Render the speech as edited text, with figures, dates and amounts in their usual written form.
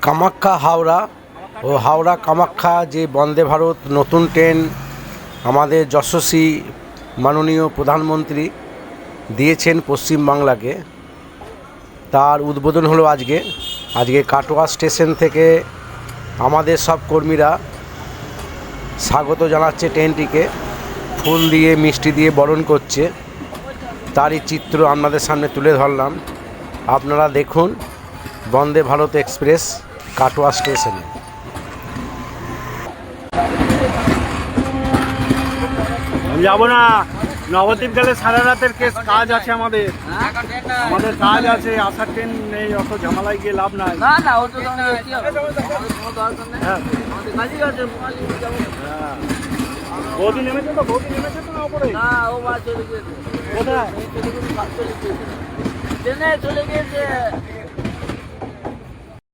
কামাখ্যা হাওড়া ও হাওড়া কামাখ্যা যে বন্দে ভারত নতুন ট্রেন আমাদের যশস্বী মাননীয় প্রধানমন্ত্রী দিয়েছেন পশ্চিমবাংলাকে, তার উদ্বোধন হলো আজকে কাটোয়া স্টেশন থেকে আমাদের সব কর্মীরা স্বাগত জানাচ্ছে ট্রেনটিকে, ফুল দিয়ে মিষ্টি দিয়ে বরণ করছে। তারই চিত্র আপনাদের সামনে তুলে ধরলাম। আপনারা দেখুন বন্দে ভারত এক্সপ্রেস কাটোয়া স্টেশনে। যাবো না, নবদ্বীপ গেলে সারা রাতের কাজ আছে আমাদের কাজ আছে, আসার ট্রেন নেই, অত ঝামেলায় গিয়ে লাভ নাই। বৌদি নেমেছে তো, বৌদি নেমেছে তো না ওপরে? কোথায়? চলে গিয়েছে।